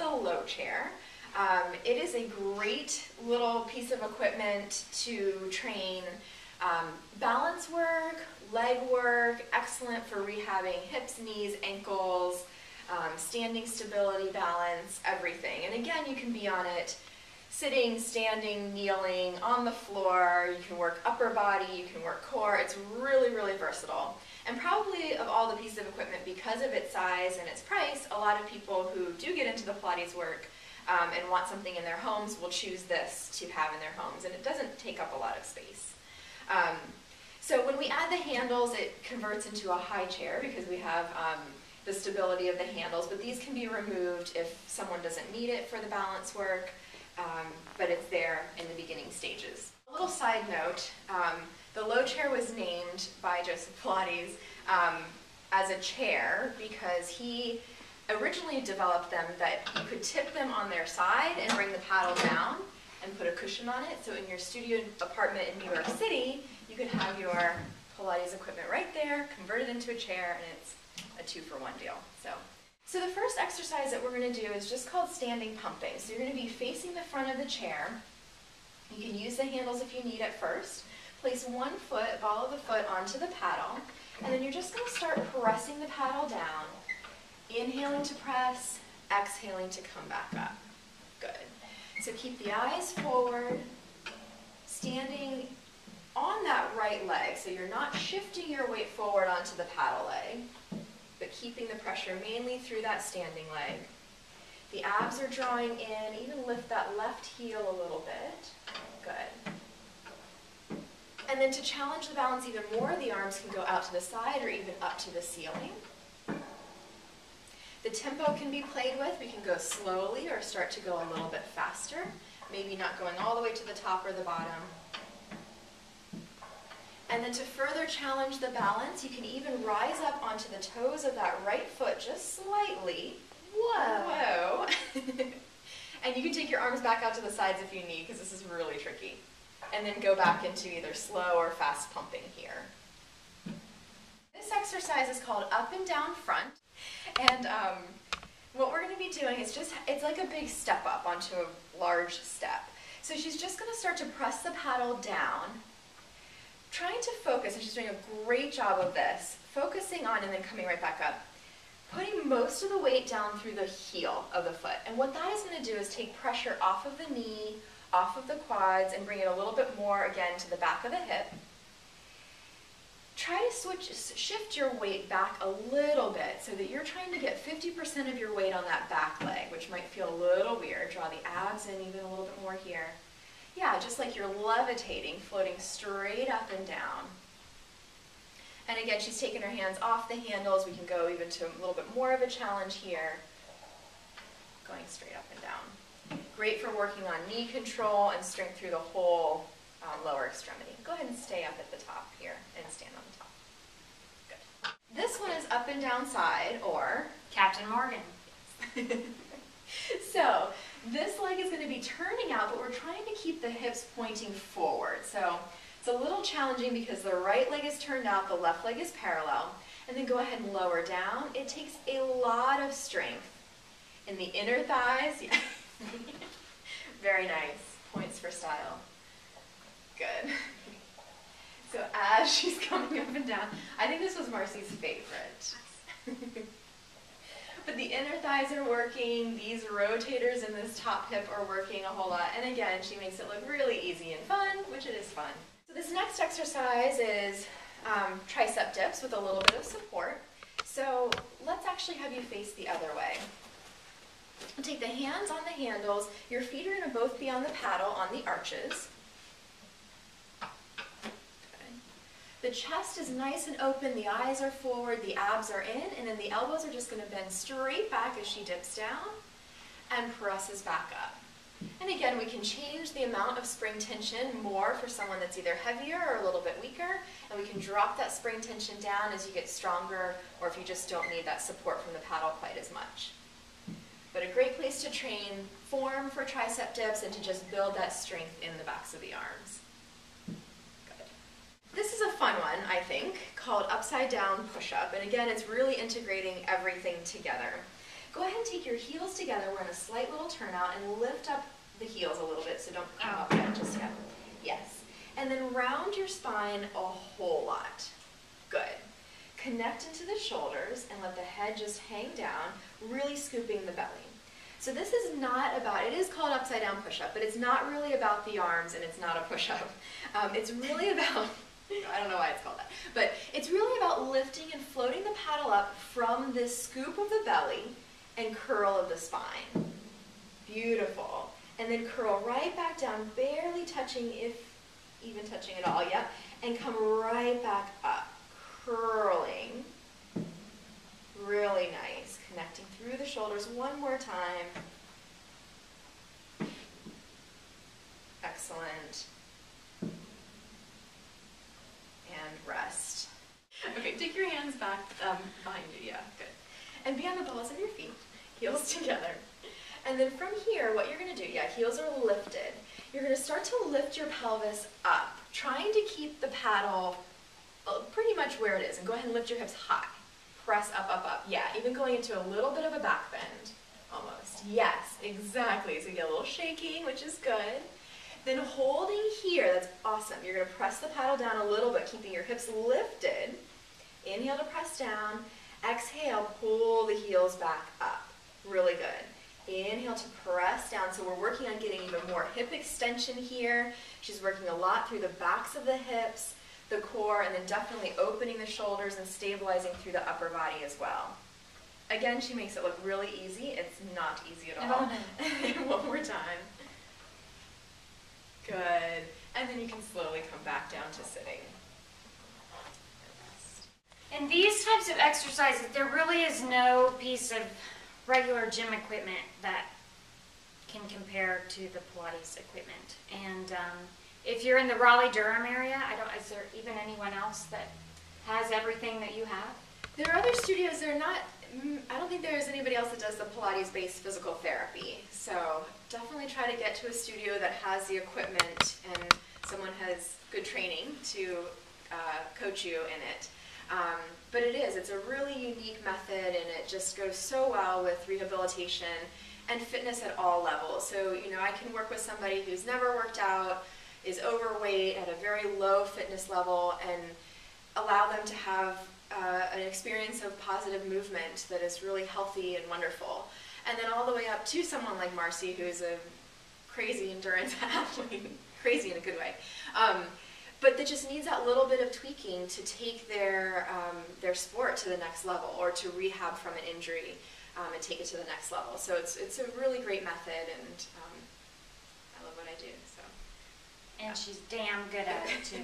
the low chair. It is a great little piece of equipment to train balance work, leg work, excellent for rehabbing hips, knees, ankles, standing stability, balance, everything. And again, you can be on it sitting, standing, kneeling, on the floor. You can work upper body, you can work core. It's really, really versatile. And probably of all the pieces of equipment, because of its size and its price, a lot of people who do get into the Pilates work and want something in their homes will choose this to have in their homes, and it doesn't take up a lot of space. So when we add the handles, it converts into a high chair because we have the stability of the handles, but these can be removed if someone doesn't need it for the balance work, but it's there in the beginning stages. A little side note, the low chair was named by Joseph Pilates as a chair because he originally developed them that you could tip them on their side and bring the paddle down and put a cushion on it. So in your studio apartment in New York City, you could have your Pilates equipment right there, convert it into a chair, and it's a 2-for-1 deal. So the first exercise that we're going to do is just called standing pumping. So you're going to be facing the front of the chair. You can use the handles if you need at first. Place one foot, ball of the foot onto the paddle, and then you're just going to start pressing the paddle down. Inhaling to press, exhaling to come back up. Good. So keep the eyes forward, standing on that right leg, so you're not shifting your weight forward onto the paddle leg, but keeping the pressure mainly through that standing leg. The abs are drawing in, even lift that left heel a little bit. Good. And then to challenge the balance even more, the arms can go out to the side or even up to the ceiling. The tempo can be played with. We can go slowly or start to go a little bit faster, maybe not going all the way to the top or the bottom. And then to further challenge the balance, you can even rise up onto the toes of that right foot just slightly. Whoa! And you can take your arms back out to the sides if you need, because this is really tricky. And then go back into either slow or fast pumping here. This exercise is called up and down front. And what we're going to be doing is it's like a big step up onto a large step. So she's just going to start to press the paddle down, trying to focus, and she's doing a great job of this, focusing on and then coming right back up, putting most of the weight down through the heel of the foot. And what that is going to do is take pressure off of the knee, off of the quads, and bring it a little bit more again to the back of the hip. Try to shift your weight back a little bit so that you're trying to get 50% of your weight on that back leg, which might feel a little weird. Draw the abs in even a little bit more here. Yeah, just like you're levitating, floating straight up and down. And again, she's taken her hands off the handles. We can go even to a little bit more of a challenge here. Going straight up and down. Great for working on knee control and strength through the whole lower extremity. Go ahead and stay up at the top here and stand on the top. Good. This one is up and down side, or Captain Morgan. So this leg is going to be turning out, but we're trying to keep the hips pointing forward. So it's a little challenging because the right leg is turned out, the left leg is parallel. And then go ahead and lower down. It takes a lot of strength in the inner thighs. Yeah. Very nice. Points for style. Good. So as she's coming up and down, I think this was Marcy's favorite. But the inner thighs are working, these rotators in this top hip are working a whole lot, and again, she makes it look really easy and fun, which it is fun. So this next exercise is tricep dips with a little bit of support. So let's actually have you face the other way. Take the hands on the handles, your feet are going to both be on the paddle on the arches. The chest is nice and open, the eyes are forward, the abs are in, and then the elbows are just going to bend straight back as she dips down and presses back up. And again, we can change the amount of spring tension more for someone that's either heavier or a little bit weaker, and we can drop that spring tension down as you get stronger, or if you just don't need that support from the paddle quite as much. But a great place to train form for tricep dips and to just build that strength in the backs of the arms. This is a fun one, I think, called upside down push-up, and again, it's really integrating everything together. Go ahead and take your heels together. We're in a slight little turnout and lift up the heels a little bit, so don't come up yet just yet. Yes. And then round your spine a whole lot. Good. Connect into the shoulders and let the head just hang down, really scooping the belly. So this is not about, it is called upside down push-up, but it's not really about the arms and it's not a push-up. It's really about, I don't know why it's called that, but it's really about lifting and floating the paddle up from this scoop of the belly and curl of the spine. Beautiful. And then curl right back down, barely touching, if even touching at all, yep, and come right back up, curling. Really nice. Connecting through the shoulders one more time. Excellent. And rest. Okay, take your hands back behind you. Yeah, good. And be on the balls of your feet, heels together. And then from here, what you're going to do, yeah, heels are lifted. You're going to start to lift your pelvis up, trying to keep the paddle pretty much where it is. And go ahead and lift your hips high. Press up, up, up. Yeah, even going into a little bit of a back bend, almost. Yes, exactly. So you get a little shaking, which is good. Then holding here, that's awesome. You're going to press the paddle down a little bit, keeping your hips lifted. Inhale to press down. Exhale, pull the heels back up. Really good. Inhale to press down. So we're working on getting even more hip extension here. She's working a lot through the backs of the hips, the core, and then definitely opening the shoulders and stabilizing through the upper body as well. Again, she makes it look really easy. It's not easy at all. One more time. Good. And then you can slowly come back down to sitting. In these types of exercises, there really is no piece of regular gym equipment that can compare to the Pilates equipment. And if you're in the Raleigh-Durham area, is there even anyone else that has everything that you have? There are other studios. I don't think there's anybody else that does the Pilates-based physical therapy. So definitely try to get to a studio that has the equipment and someone has good training to coach you in it. But it's a really unique method, and it just goes so well with rehabilitation and fitness at all levels. So, I can work with somebody who's never worked out, is overweight, at a very low fitness level, and allow them to have an experience of positive movement that is really healthy and wonderful. And then all the way up to someone like Marcy, who's a crazy endurance athlete, crazy in a good way, but that just needs that little bit of tweaking to take their sport to the next level, or to rehab from an injury and take it to the next level. So it's a really great method, and I love what I do. So. And she's damn good at it too.